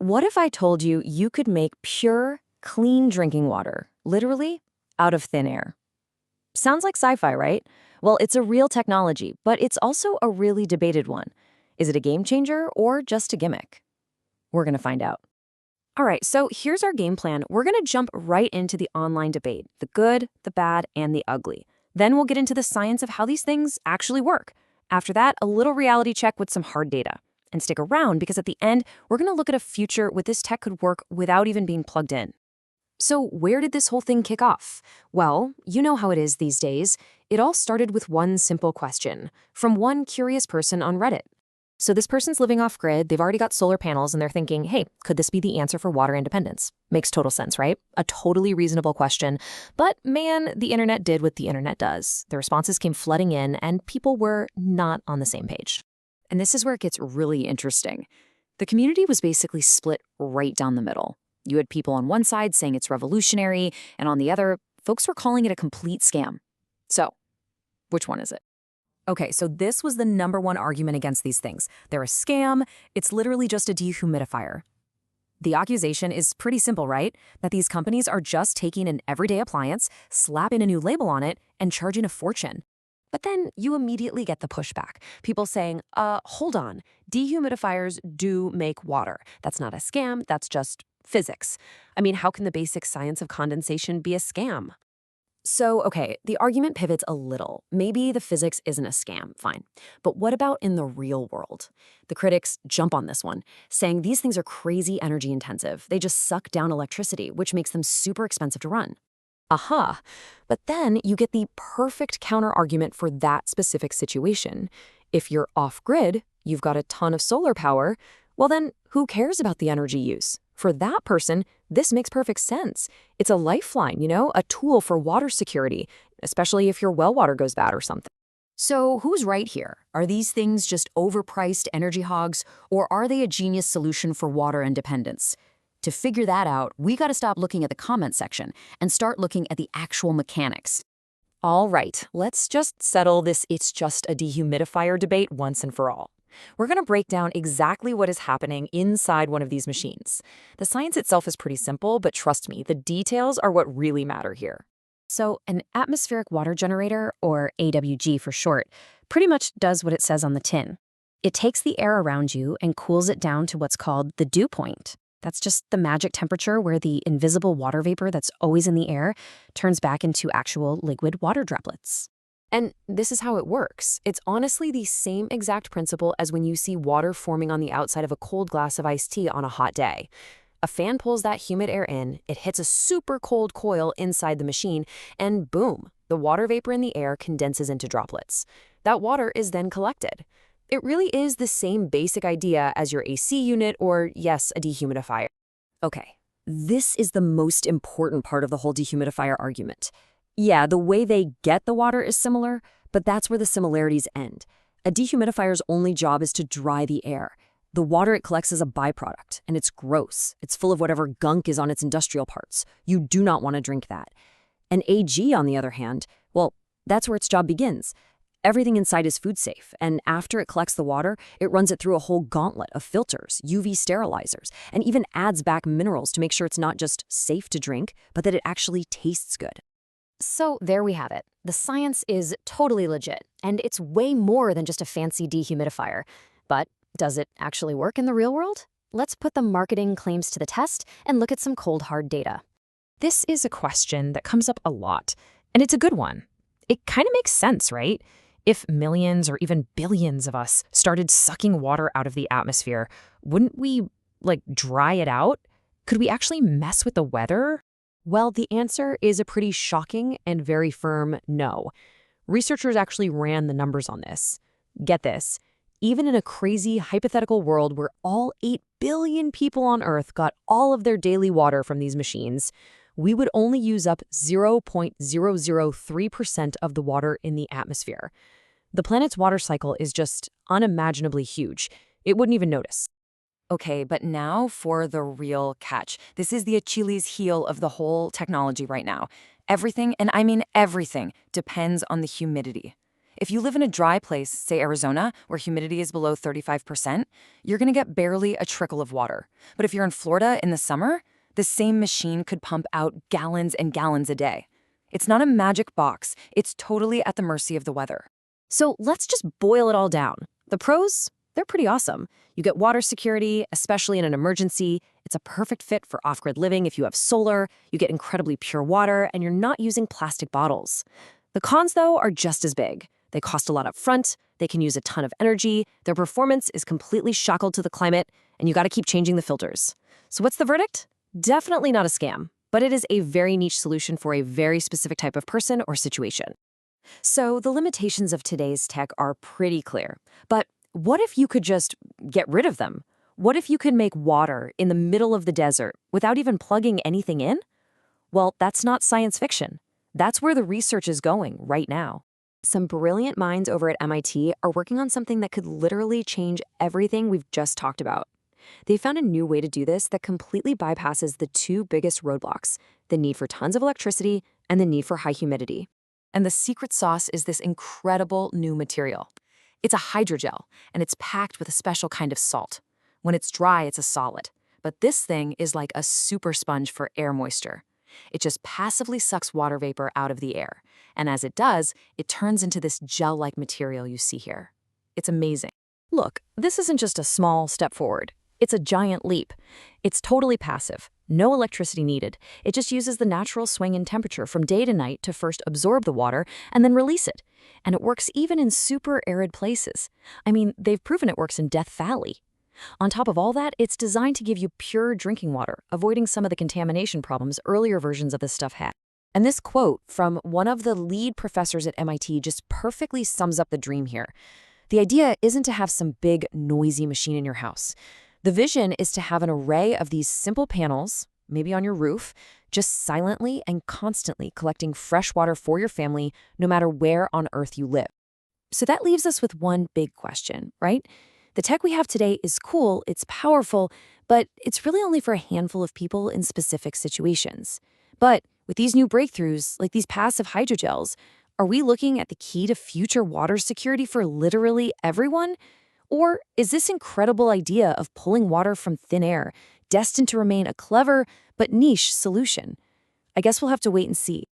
What if I told you you could make pure, clean drinking water, literally, out of thin air? Sounds like sci-fi, right? Well, it's a real technology, but it's also a really debated one. Is it a game changer or just a gimmick? We're going to find out. All right, so here's our game plan. We're going to jump right into the online debate, the good, the bad, and the ugly. Then we'll get into the science of how these things actually work. After that, a little reality check with some hard data. And stick around because at the end, we're going to look at a future where this tech could work without even being plugged in. So where did this whole thing kick off? Well, you know how it is these days. It all started with one simple question from one curious person on Reddit. So this person's living off grid, they've already got solar panels, and they're thinking, hey, could this be the answer for water independence? Makes total sense, right? A totally reasonable question. But man, the internet did what the internet does. The responses came flooding in, and people were not on the same page. And this is where it gets really interesting. The community was basically split right down the middle. You had people on one side saying it's revolutionary, and on the other, folks were calling it a complete scam. So, which one is it? Okay, so this was the #1 argument against these things. They're a scam. It's literally just a dehumidifier. The accusation is pretty simple, right? That these companies are just taking an everyday appliance, slapping a new label on it, and charging a fortune. But then you immediately get the pushback. People saying, hold on, dehumidifiers do make water. That's not a scam, that's just physics. I mean, how can the basic science of condensation be a scam? So, okay, the argument pivots a little. Maybe the physics isn't a scam, fine. But what about in the real world? The critics jump on this one, saying these things are crazy energy intensive. They just suck down electricity, which makes them super expensive to run. Aha. But then you get the perfect counter-argument for that specific situation. If you're off-grid, you've got a ton of solar power, well then, who cares about the energy use? For that person, this makes perfect sense. It's a lifeline, a tool for water security, especially if your well water goes bad or something. So who's right here? Are these things just overpriced energy hogs, or are they a genius solution for water independence? To figure that out, we got to stop looking at the comment section and start looking at the actual mechanics. All right, let's just settle this it's just a dehumidifier debate once and for all. We're going to break down exactly what is happening inside one of these machines. The science itself is pretty simple, but trust me, the details are what really matter here. So an atmospheric water generator, or AWG for short, pretty much does what it says on the tin. It takes the air around you and cools it down to what's called the dew point. That's just the magic temperature where the invisible water vapor that's always in the air turns back into actual liquid water droplets. And this is how it works. It's honestly the same exact principle as when you see water forming on the outside of a cold glass of iced tea on a hot day. A fan pulls that humid air in, it hits a super cold coil inside the machine, and boom, the water vapor in the air condenses into droplets. That water is then collected. It really is the same basic idea as your AC unit or, yes, a dehumidifier. Okay, this is the most important part of the whole dehumidifier argument. Yeah, the way they get the water is similar, but that's where the similarities end. A dehumidifier's only job is to dry the air. The water it collects is a byproduct, and it's gross. It's full of whatever gunk is on its industrial parts. You do not want to drink that. An AG, on the other hand, well, that's where its job begins. Everything inside is food safe, and after it collects the water, it runs it through a whole gauntlet of filters, UV sterilizers, and even adds back minerals to make sure it's not just safe to drink, but that it actually tastes good. So there we have it. The science is totally legit, and it's way more than just a fancy dehumidifier. But does it actually work in the real world? Let's put the marketing claims to the test and look at some cold, hard data. This is a question that comes up a lot, and it's a good one. It kind of makes sense, right? If millions or even billions of us started sucking water out of the atmosphere, wouldn't we, dry it out? Could we actually mess with the weather? Well, the answer is a pretty shocking and very firm no. Researchers actually ran the numbers on this. Get this, even in a crazy hypothetical world where all 8 billion people on Earth got all of their daily water from these machines, we would only use up 0.003% of the water in the atmosphere. The planet's water cycle is just unimaginably huge. It wouldn't even notice. Okay, but now for the real catch. This is the Achilles heel of the whole technology right now. Everything, and I mean everything, depends on the humidity. If you live in a dry place, say Arizona, where humidity is below 35%, you're going to get barely a trickle of water. But if you're in Florida in the summer, the same machine could pump out gallons and gallons a day. It's not a magic box. It's totally at the mercy of the weather. So let's just boil it all down. The pros? They're pretty awesome. You get water security, especially in an emergency. It's a perfect fit for off-grid living if you have solar. You get incredibly pure water, and you're not using plastic bottles. The cons, though, are just as big. They cost a lot up front, they can use a ton of energy, their performance is completely shackled to the climate, and you gotta keep changing the filters. So what's the verdict? Definitely not a scam, but it is a very niche solution for a very specific type of person or situation. So the limitations of today's tech are pretty clear. But what if you could just get rid of them? What if you could make water in the middle of the desert without even plugging anything in? Well, that's not science fiction. That's where the research is going right now. Some brilliant minds over at MIT are working on something that could literally change everything we've just talked about. They found a new way to do this that completely bypasses the two biggest roadblocks, the need for tons of electricity and the need for high humidity. And the secret sauce is this incredible new material. It's a hydrogel, and it's packed with a special kind of salt. When it's dry, it's a solid. But this thing is like a super sponge for air moisture. It just passively sucks water vapor out of the air. And as it does, it turns into this gel-like material you see here. It's amazing. Look, this isn't just a small step forward. It's a giant leap. It's totally passive, no electricity needed. It just uses the natural swing in temperature from day to night to first absorb the water and then release it. And it works even in super arid places. I mean, they've proven it works in Death Valley. On top of all that, it's designed to give you pure drinking water, avoiding some of the contamination problems earlier versions of this stuff had. And this quote from one of the lead professors at MIT just perfectly sums up the dream here. The idea isn't to have some big, noisy machine in your house. The vision is to have an array of these simple panels, maybe on your roof, just silently and constantly collecting fresh water for your family, no matter where on Earth you live. So that leaves us with one big question, right? The tech we have today is cool, it's powerful, but it's really only for a handful of people in specific situations. But with these new breakthroughs, like these passive hydrogels, are we looking at the key to future water security for literally everyone? Or is this incredible idea of pulling water from thin air destined to remain a clever but niche solution? I guess we'll have to wait and see.